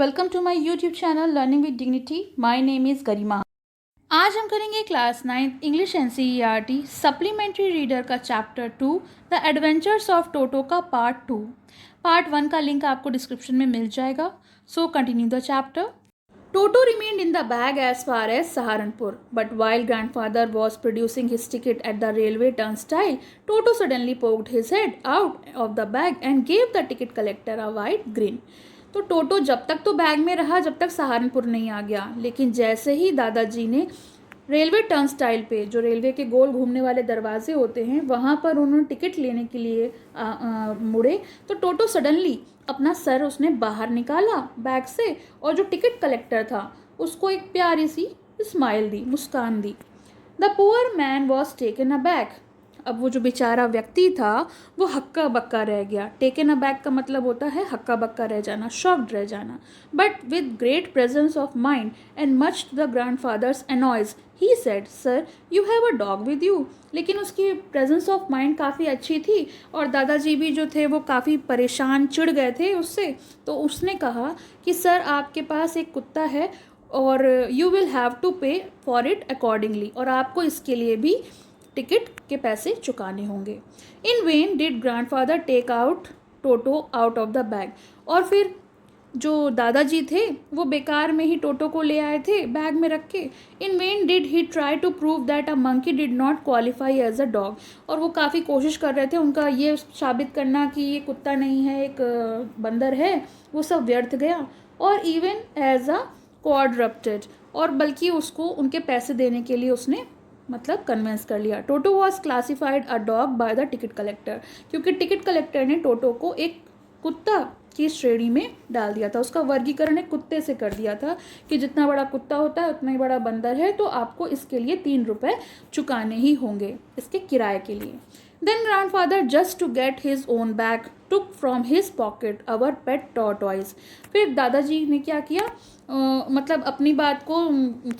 Welcome to my YouTube channel learning with dignity. My name is Garima. आज हम करेंगे class 9 English NCERT supplementary reader का chapter 2 the adventures of Toto का part 2। Part 1 का link आपको description में मिल जाएगा। So continue the chapter. Toto remained in the bag as far as Saharanpur, but while grandfather was producing his ticket at the railway turnstile, Toto suddenly poked his head out of the bag and gave the ticket collector a wide grin. तो टोटो जब तक तो bag में रहा जब तक सहारनपुर नहीं आ गया, लेकिन जैसे ही दादाजी ने रेलवे टर्नस्टाइल पे, जो रेलवे के गोल घूमने वाले दरवाजे होते हैं, वहाँ पर उन्होंने टिकट लेने के लिए मुड़े तो टोटो सडनली अपना सर उसने बाहर निकाला बैग से और जो टिकट कलेक्टर था उसको एक प्यारी सी स्माइल दी, मुस्कान दी। The poor man was taken aback. अब वो जो बेचारा व्यक्ति था वो हक्का बक्का रह गया। टेकन अ बैक का मतलब होता है हक्का बक्का रह जाना, शॉक्ड रह जाना। But with great presence of mind and much to the grandfather's annoyance he said, sir you have a dog with you. लेकिन उसकी प्रेजेंस ऑफ माइंड काफ़ी अच्छी थी और दादाजी भी जो थे वो काफ़ी परेशान, चिढ़ गए थे उससे। तो उसने कहा कि सर आपके पास एक कुत्ता है और यू विल हैव टू पे फॉर इट अकॉर्डिंगली, और आपको इसके लिए भी टिकट के पैसे चुकाने होंगे। In vain did grandfather take out Toto out of the bag. और फिर जो दादाजी थे वो बेकार में ही टोटो को ले आए थे बैग में रख के। In vain did he try to prove that a monkey did not qualify as a dog. और वो काफ़ी कोशिश कर रहे थे उनका ये साबित करना कि ये कुत्ता नहीं है, एक बंदर है। वो सब व्यर्थ गया। और इवन एज अ क्वाड्रप्टेड, और बल्कि उसको उनके पैसे देने के लिए उसने मतलब कन्विंस कर लिया। Toto was classified a dog by the ticket collector, क्योंकि टिकट कलेक्टर ने टोटो को एक कुत्ता की श्रेणी में डाल दिया था। उसका वर्गीकरण एक कुत्ते से कर दिया था कि जितना बड़ा कुत्ता होता है उतना ही बड़ा बंदर है, तो आपको इसके लिए 3 रुपये चुकाने ही होंगे इसके किराए के लिए। Then grandfather just to get his own bag took from his pocket our pet tortoise. फिर दादाजी ने क्या किया, मतलब अपनी बात को,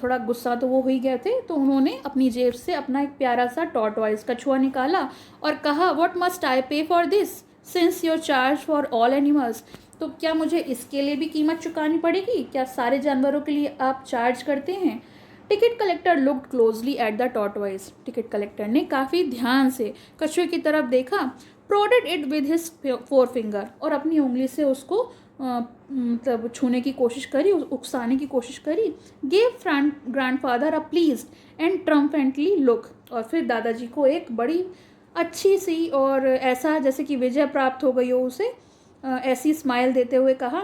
थोड़ा गुस्सा तो वो हो ही गए थे, तो उन्होंने अपनी जेब से अपना एक प्यारा सा टॉर्टॉइज कछुआ निकाला और कहा, व्हाट मस्ट आई पे for this since your charge for all animals. तो क्या मुझे इसके लिए भी कीमत चुकानी पड़ेगी? क्या सारे जानवरों के लिए आप चार्ज करते हैं? Ticket collector looked closely at the tortoise. Ticket collector ने काफ़ी ध्यान से कछुए की तरफ देखा। Prodded it with his 4 finger, और अपनी उंगली से उसको मतलब छूने की कोशिश करी, उकसाने की कोशिश करी। Gave grandfather a please and triumphantly look. और फिर दादाजी को एक बड़ी अच्छी सी और ऐसा जैसे कि विजय प्राप्त हो गई हो उसे, ऐसी स्माइल देते हुए कहा,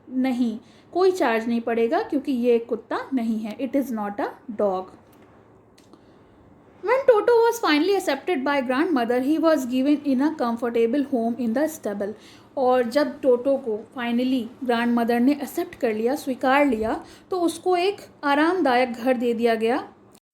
नहीं, कोई चार्ज नहीं पड़ेगा क्योंकि ये एक कुत्ता नहीं है, it is not a dog. When Toto was finally accepted by grandmother, he was given in a comfortable home in the stable. और जब टोटो को फाइनली ग्रैंडमदर ने एक्सेप्ट कर लिया, स्वीकार लिया, तो उसको एक आरामदायक घर दे दिया गया।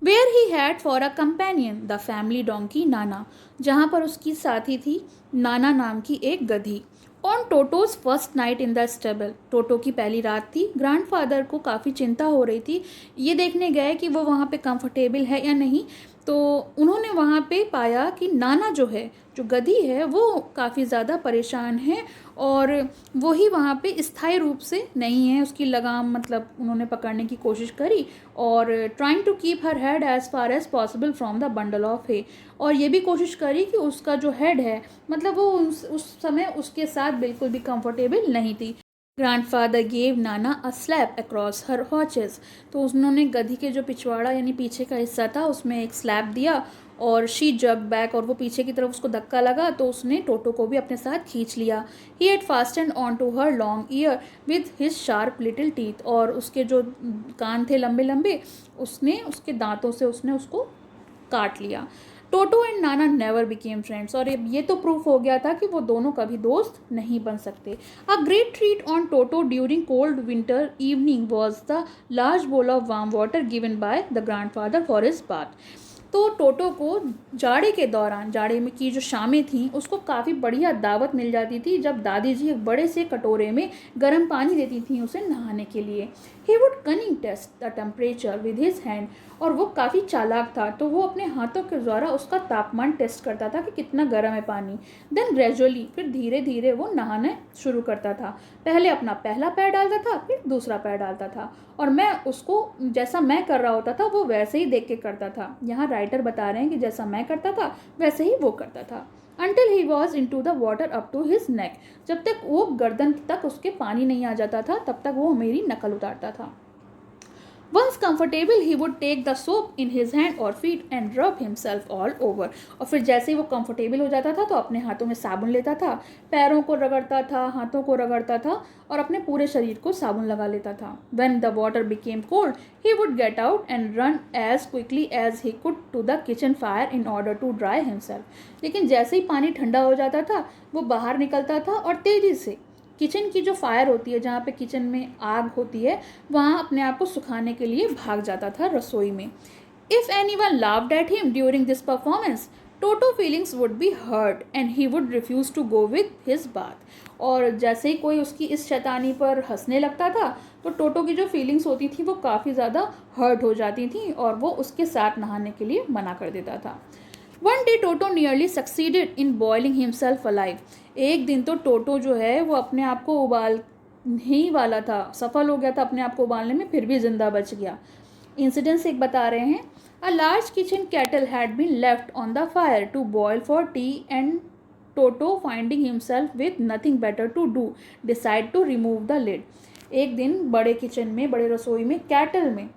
Where he had for a companion the family donkey Nana, जहाँ पर उसकी साथी थी नाना नाम की एक गधी। On Toto's first night in the stable, Toto की पहली रात थी। ग्रैंडफादर को काफ़ी चिंता हो रही थी, ये देखने गए कि वो वहाँ पे कंफर्टेबल है या नहीं। तो उन्होंने वहाँ पे पाया कि नाना जो है, जो गधी है, वो काफ़ी ज़्यादा परेशान है और वो ही वहाँ पे स्थायी रूप से नहीं है। उसकी लगाम मतलब उन्होंने पकड़ने की कोशिश करी और trying to keep her head as far as possible from the bundle of hay, और ये भी कोशिश करी कि उसका जो हेड है मतलब वो उस समय उसके साथ बिल्कुल भी कंफर्टेबल नहीं थी। Grandfather gave Nana a slap across हर हॉचेस, तो उन्होंने गधी के जो पिछवाड़ा यानी पीछे का हिस्सा था उसमें एक स्लैप दिया और शी जग बैक, और वो पीछे की तरफ उसको धक्का लगा तो उसने टोटो को भी अपने साथ खींच लिया। He had fastened on to her long ear with his sharp little teeth, और उसके जो कान थे लंबे लंबे, उसने उसके दांतों से उसने उसको काट लिया। टोटो and Nana never became friends, और ये तो प्रूफ हो गया था कि वो दोनों कभी दोस्त नहीं बन सकते। A great treat on toto during cold winter evening was the large bowl of warm water given by the grandfather for his bath. तो टोटो को जाड़े के दौरान, जाड़े में की जो शामें थीं, उसको काफ़ी बढ़िया दावत मिल जाती थी जब दादी जी एक बड़े से कटोरे में गर्म पानी देती थी उसे नहाने के लिए। He would cunning test the temperature with his hand, और वो काफ़ी चालाक था तो वो अपने हाथों के द्वारा उसका तापमान टेस्ट करता था कि कितना गर्म है पानी। देन ग्रेजुअली, फिर धीरे धीरे वो नहाने शुरू करता था। पहले अपना पहला पैर डालता था, फिर दूसरा पैर डालता था, और मैं उसको जैसा मैं कर रहा होता था वो वैसे ही देख के करता था। यहाँ राइटर बता रहे हैं कि जैसा मैं करता था वैसे ही वो करता था। Until he was into the water up to his neck, जब तक वो गर्दन तक उसके पानी नहीं आ जाता था तब तक वो मेरी नकल उतारता था। Once comfortable, he would take the soap in his hand or feet and rub himself all over. और फिर जैसे ही वो कंफर्टेबल हो जाता था तो अपने हाथों में साबुन लेता था, पैरों को रगड़ता था, हाथों को रगड़ता था और अपने पूरे शरीर को साबुन लगा लेता था। When the water became cold, he would get out and run as quickly as he could to the kitchen fire in order to dry himself. लेकिन जैसे ही पानी ठंडा हो जाता था वो बाहर निकलता था और तेज़ी से किचन की जो फायर होती है, जहाँ पे किचन में आग होती है, वहाँ अपने आप को सुखाने के लिए भाग जाता था रसोई में। If anyone laughed at him during this performance, Toto feelings would be hurt and he would refuse to go with his bath. और जैसे ही कोई उसकी इस शैतानी पर हंसने लगता था तो टोटो की जो फीलिंग्स होती थी वो काफ़ी ज़्यादा हर्ट हो जाती थी और वो उसके साथ नहाने के लिए मना कर देता था। One day toto nearly succeeded in boiling himself alive. एक दिन तो टोटो जो है वो अपने आप को उबाल ही वाला था, सफल हो गया था अपने आप को उबालने में, फिर भी जिंदा बच गया। इंसिडेंट्स एक बता रहे हैं। A large kitchen kettle had been left on the fire to boil for tea and Toto finding himself with nothing better to do decide to remove the lid. एक दिन बड़े किचन में, बड़े रसोई में, कैटल में,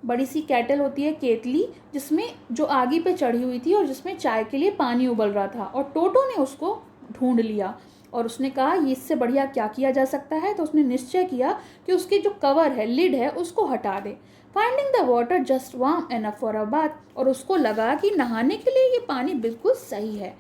बड़ी सी कैटल होती है, केतली, जिसमें जो आगी पे चढ़ी हुई थी और जिसमें चाय के लिए पानी उबल रहा था, और टोटो ने उसको ढूंढ लिया और उसने कहा ये इससे बढ़िया क्या किया जा सकता है। तो उसने निश्चय किया कि उसकी जो कवर है, लिड है, उसको हटा दे। Finding the water just warm enough for a bath, और उसको लगा कि नहाने के लिए ये पानी बिल्कुल सही है।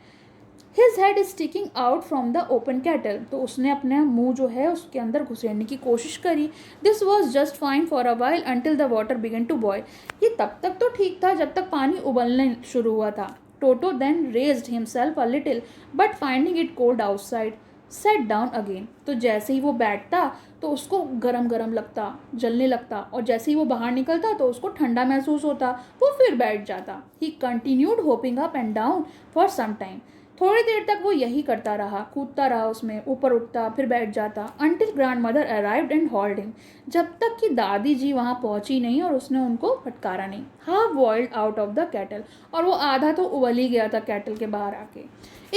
His head is sticking out from the open cattle, तो उसने अपना मुंह जो है उसके अंदर घुसेड़ने की कोशिश करी। This was just fine for a while until the water began to boil. ये तब तक तो ठीक था जब तक पानी उबलने शुरू हुआ था। Toto then raised himself a little but finding it cold outside sat down again. तो जैसे ही वो बैठता तो उसको गरम गरम लगता, जलने लगता, और जैसे ही वो बाहर निकलता तो उसको ठंडा महसूस होता, वो फिर बैठ जाता। He continued hopping up and down for some time. थोड़ी देर तक वो यही करता रहा, कूदता रहा उसमें, ऊपर उठता फिर बैठ जाता। Until grand mother arrived and hold him, जब तक कि दादी जी वहाँ पहुँची नहीं और उसने उनको फटकारा नहीं। Half boiled out of the cattle, और वो आधा तो उबल ही गया था कैटल के बाहर आके।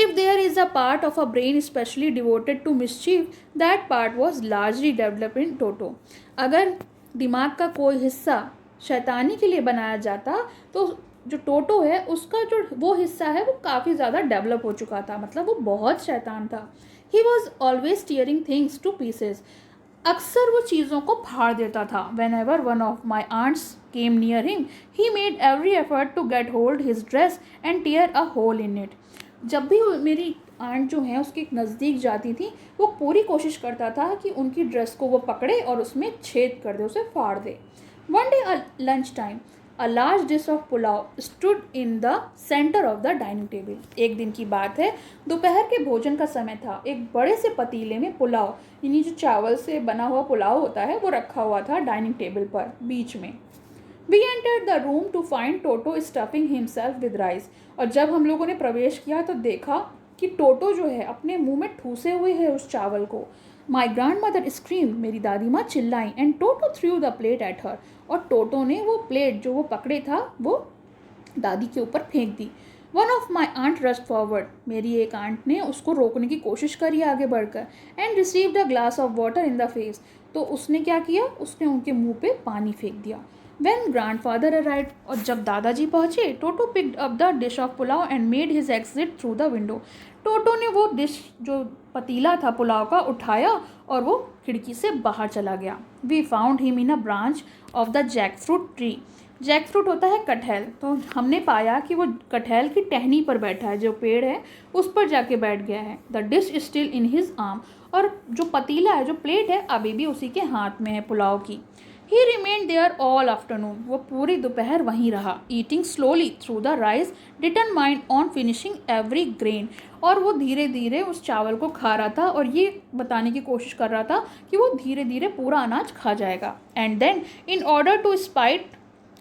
If there is a part of a brain specially devoted to mischief, that part was largely develop in Toto. अगर दिमाग का कोई हिस्सा शैतानी के लिए बनाया जाता तो जो टोटो है उसका जो वो हिस्सा है वो काफ़ी ज़्यादा डेवलप हो चुका था, मतलब वो बहुत शैतान था। He was always tearing things to pieces, अक्सर वो चीज़ों को फाड़ देता था। Whenever one of my aunts came near him he made every effort to get hold his dress and tear a hole in it. जब भी मेरी आंट जो है उसके नज़दीक जाती थी वो पूरी कोशिश करता था कि उनकी ड्रेस को वो पकड़े और उसमें छेद कर दे, उसे फाड़ दे। One day lunch time A large dish of pulao stood in the center of the dining table. एक दिन की बात है, दोपहर के भोजन का समय था। एक बड़े से पतीले में पुलाव, यानी जो चावल से बना हुआ पुलाव होता है, वो रखा हुआ था डाइनिंग टेबल पर बीच में। We entered the room to find Toto stuffing himself with rice. और जब हम लोगों ने प्रवेश किया तो देखा कि टोटो जो है अपने मुंह में ठूसे हुए है उस चावल को। माई ग्रैंड मदर स्क्रीम, मेरी दादी माँ चिल्लाई, and Toto through the plate at her, और टोटो ने वो प्लेट जो वो पकड़े था वो दादी के ऊपर फेंक दी। One of my aunt rushed forward, मेरी एक आंट ने उसको रोकने की कोशिश करी आगे बढ़कर, and received a glass of water in the face, तो उसने क्या किया, उसने उनके मुंह पे पानी फेंक दिया। When grandfather arrived, और जब दादाजी पहुँचे, टोटो picked up the dish of pulao and made his exit through the window. टोटो ने वो डिश जो पतीला था पुलाव का उठाया और वो खिड़की से बाहर चला गया। We found him in a branch of the jackfruit tree. Jackfruit होता है कटहल, तो हमने पाया कि वो कटहल की टहनी पर बैठा है, जो पेड़ है उस पर जाके बैठ गया है। The dish still in his arm, और जो पतीला है, जो प्लेट है, अभी भी उसी के हाथ में है पुलाव की। He remained there all afternoon, वो पूरी दोपहर वहीं रहा, eating slowly through the rice, determined on finishing every grain, और वो धीरे धीरे उस चावल को खा रहा था और ये बताने की कोशिश कर रहा था कि वो धीरे धीरे पूरा अनाज खा जाएगा. And then in order to spite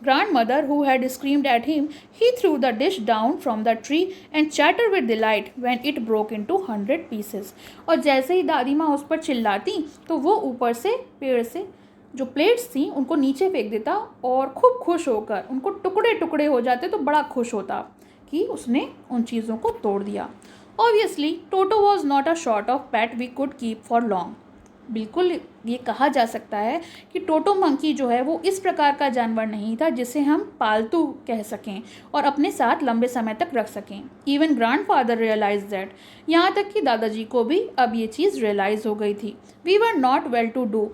grandmother who had screamed at him, he threw the dish down from the tree and chattered with delight when it broke into 100 pieces. और जैसे ही दादी माँ उस पर चिल्लाती तो वो ऊपर से पेड़ से जो प्लेट्स थी उनको नीचे फेंक देता और खूब खुश होकर उनको टुकड़े टुकड़े हो जाते तो बड़ा खुश होता कि उसने उन चीज़ों को तोड़ दिया. Obviously, Toto was not a sort of pet we could keep for long. बिल्कुल ये कहा जा सकता है कि टोटो मंकी जो है वो इस प्रकार का जानवर नहीं था जिसे हम पालतू कह सकें और अपने साथ लंबे समय तक रख सकें. इवन ग्रैंडफादर रियलाइज दैट, यहाँ तक कि दादाजी को भी अब ये चीज़ रियलाइज़ हो गई थी. We were not well to do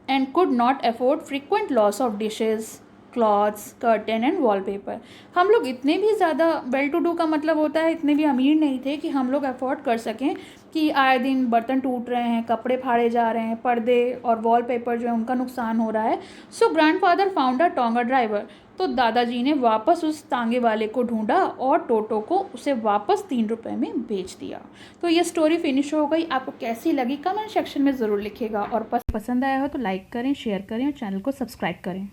and could not afford frequent loss of dishes, clothes, curtain and wallpaper. हम लोग इतने भी ज़्यादा वेल टू डू का मतलब होता है इतने भी अमीर नहीं थे कि हम लोग अफोर्ड कर सकें कि आए दिन बर्तन टूट रहे हैं, कपड़े फाड़े जा रहे हैं, पर्दे और वॉलपेपर जो है उनका नुकसान हो रहा है. So grandfather found a tonga driver, तो दादाजी ने वापस उस तांगे वाले को ढूंढा और टोटो को उसे वापस 3 रुपये में बेच दिया. तो ये स्टोरी फिनिश हो गई. आपको कैसी लगी कमेंट सेक्शन में ज़रूर लिखिएगा और पसंद आया हो तो लाइक करें, शेयर करें और चैनल को सब्सक्राइब करें.